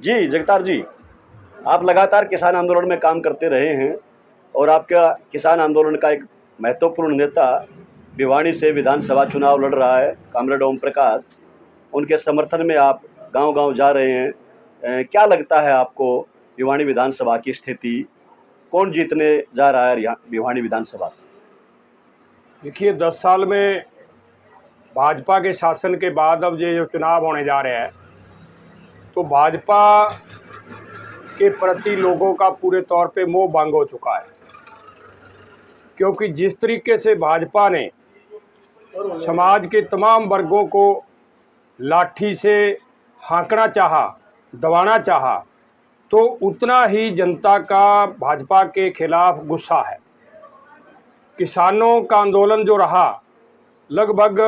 जी, जगतार जी, आप लगातार किसान आंदोलन में काम करते रहे हैं और आपका किसान आंदोलन का एक महत्वपूर्ण नेता भिवाड़ी से विधानसभा चुनाव लड़ रहा है, कॉमरेड ओम प्रकाश। उनके समर्थन में आप गाँव-गाँव जा रहे हैं। क्या लगता है आपको भिवाड़ी विधानसभा की स्थिति? कौन जीतने जा रहा है यहाँ भिवाड़ी विधानसभा? देखिए 10 साल में भाजपा के शासन के बाद अब ये जो चुनाव होने जा रहे हैं, तो भाजपा के प्रति लोगों का पूरे तौर पे मोह भंग हो चुका है। क्योंकि जिस तरीके से भाजपा ने समाज के तमाम वर्गों को लाठी से हाँकना चाहा, दबाना चाहा, तो उतना ही जनता का भाजपा के खिलाफ गुस्सा है। किसानों का आंदोलन जो रहा, लगभग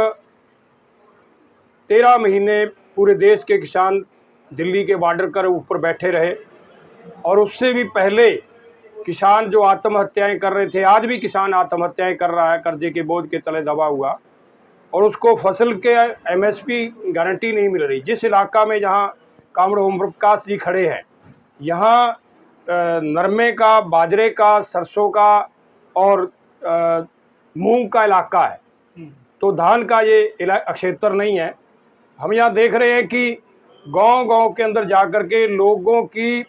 13 महीने पूरे देश के किसान दिल्ली के बॉर्डर कर ऊपर बैठे रहे, और उससे भी पहले किसान जो आत्महत्याएं कर रहे थे, आज भी किसान आत्महत्याएं कर रहा है कर्जे के बोझ के तले दबा हुआ, और उसको फसल के एमएसपी गारंटी नहीं मिल रही। जिस इलाका में जहां कॉमरेड ओम प्रकाश जी खड़े हैं, यहाँ नरमे का, बाजरे का, सरसों का और मूंग का इलाका है, तो धान का ये क्षेत्र नहीं है। हम यहाँ देख रहे हैं कि गांव-गांव के अंदर जाकर के लोगों की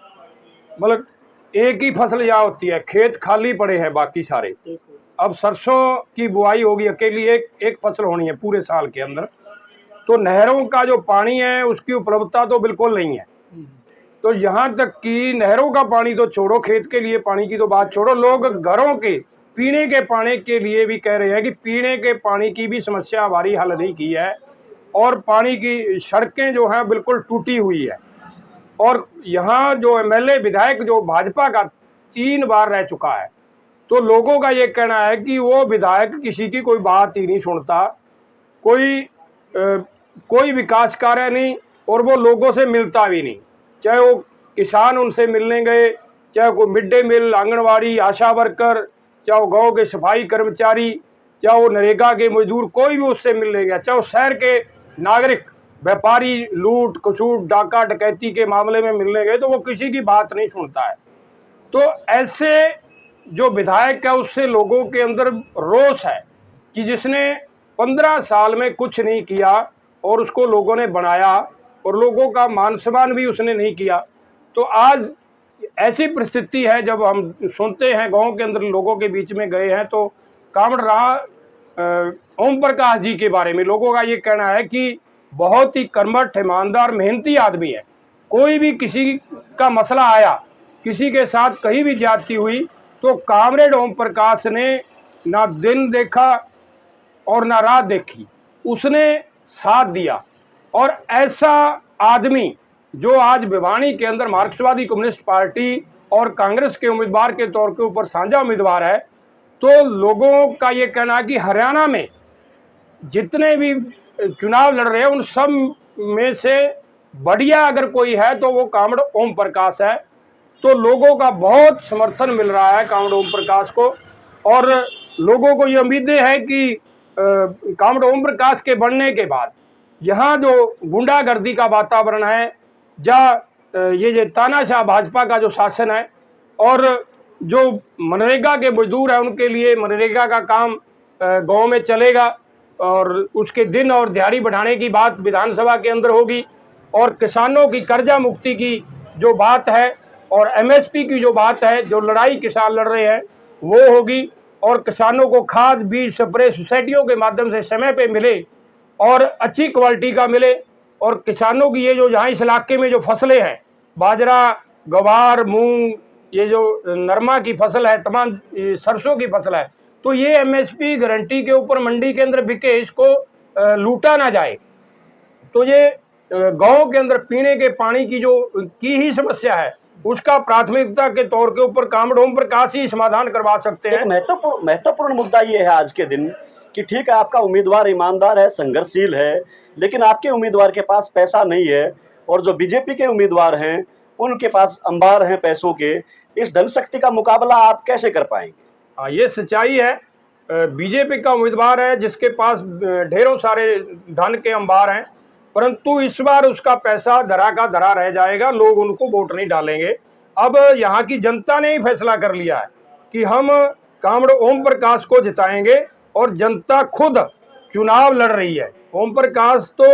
मतलब एक ही फसल यहाँ होती है, खेत खाली पड़े हैं बाकी सारे। अब सरसों की बुआई होगी, अकेली एक फसल होनी है पूरे साल के अंदर, तो नहरों का जो पानी है उसकी उपलब्धता तो बिल्कुल नहीं है। तो यहाँ तक कि नहरों का पानी तो छोड़ो, खेत के लिए पानी की तो बात छोड़ो, लोग घरों के पीने के पानी के लिए भी कह रहे हैं कि पीने के पानी की भी समस्या हमारी हल नहीं की है, और पानी की सड़कें जो हैं बिल्कुल टूटी हुई है। और यहाँ जो एमएलए विधायक जो भाजपा का 3 बार रह चुका है, तो लोगों का ये कहना है कि वो विधायक किसी की कोई बात ही नहीं सुनता, कोई विकास कार्य नहीं, और वो लोगों से मिलता भी नहीं। चाहे वो किसान उनसे मिलने गए, चाहे कोई मिड डे मील, आंगनवाड़ी, आशा वर्कर, चाहे वो गाँव के सफाई कर्मचारी, चाहे वो नरेगा के मजदूर, कोई भी उससे मिलने गया, चाहे वो शहर के नागरिक, व्यापारी लूट खसूट, डाका डकैती के मामले में मिलने गए, तो वो किसी की बात नहीं सुनता है। तो ऐसे जो विधायक है उससे लोगों के अंदर रोष है कि जिसने 15 साल में कुछ नहीं किया और उसको लोगों ने बनाया, और लोगों का मान सम्मान भी उसने नहीं किया। तो आज ऐसी परिस्थिति है, जब हम सुनते हैं गांव के अंदर लोगों के बीच में गए हैं, तो कॉमरेड ओम प्रकाश जी के बारे में लोगों का ये कहना है कि बहुत ही कर्मठ, ईमानदार, मेहनती आदमी है। कोई भी किसी का मसला आया, किसी के साथ कहीं भी ज्यादती हुई, तो कॉमरेड ओम प्रकाश ने ना दिन देखा और ना रात देखी, उसने साथ दिया। और ऐसा आदमी जो आज भिवाड़ी के अंदर मार्क्सवादी कम्युनिस्ट पार्टी और कांग्रेस के उम्मीदवार के तौर के ऊपर साझा उम्मीदवार है, तो लोगों का ये कहना है कि हरियाणा में जितने भी चुनाव लड़ रहे हैं उन सब में से बढ़िया अगर कोई है तो वो कॉमरेड ओम प्रकाश है। तो लोगों का बहुत समर्थन मिल रहा है कॉमरेड ओम प्रकाश को, और लोगों को ये उम्मीदें है कि कॉमरेड ओम प्रकाश के बनने के बाद यहाँ जो गुंडागर्दी का वातावरण है, जहाँ ये तानाशाह भाजपा का जो शासन है, और जो मनरेगा के मजदूर हैं उनके लिए मनरेगा का काम गांव में चलेगा, और उसके दिन और दिहाड़ी बढ़ाने की बात विधानसभा के अंदर होगी, और किसानों की कर्जा मुक्ति की जो बात है और एमएसपी की जो बात है, जो लड़ाई किसान लड़ रहे हैं वो होगी, और किसानों को खाद बीज स्प्रे सोसाइटियों के माध्यम से समय पे मिले और अच्छी क्वालिटी का मिले, और किसानों की ये जो यहाँ इस इलाके में जो फसलें हैं, बाजरा, गवार, मूंग, ये जो नरमा की फसल है, तमाम सरसों की फसल है, तो ये एमएसपी गारंटी के ऊपर मंडी के अंदर बिके, इसको लूटा ना जाए। तो ये गांव के अंदर पीने के पानी की जो की ही समस्या है, उसका प्राथमिकता के तौर के ऊपर कॉमरेड ओम प्रकाश ही समाधान करवा सकते हैं। महत्वपूर्ण मुद्दा ये है आज के दिन कि ठीक है, आपका उम्मीदवार ईमानदार है, संघर्षशील है, लेकिन आपके उम्मीदवार के पास पैसा नहीं है, और जो बीजेपी के उम्मीदवार हैं उनके पास अंबार हैं पैसों के। इस धन शक्ति का मुकाबला आप कैसे कर पाएंगे? हाँ, ये सच्चाई है। बीजेपी का उम्मीदवार है जिसके पास ढेरों सारे धन के अंबार हैं, परंतु इस बार उसका पैसा धरा का धरा रह जाएगा, लोग उनको वोट नहीं डालेंगे। अब यहाँ की जनता ने ही फैसला कर लिया है कि हम कामरेड ओम प्रकाश को जिताएंगे और जनता खुद चुनाव लड़ रही है। ओम प्रकाश तो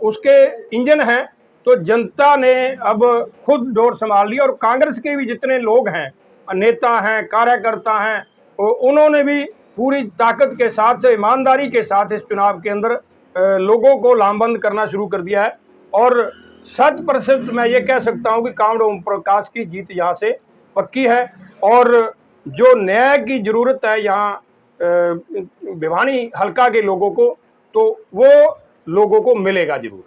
उसके इंजन हैं, तो जनता ने अब खुद डोर संभाल लिया और कांग्रेस के भी जितने लोग हैं, नेता हैं, कार्यकर्ता हैं, उन्होंने भी पूरी ताकत के साथ, ईमानदारी के साथ इस चुनाव के अंदर लोगों को लामबंद करना शुरू कर दिया है। और 100% मैं ये कह सकता हूँ कि कामरेड ओम प्रकाश की जीत यहाँ से पक्की है। और जो न्याय की जरूरत है यहाँ भिवानी हल्का के लोगों को, तो वो लोगों को मिलेगा जरूर।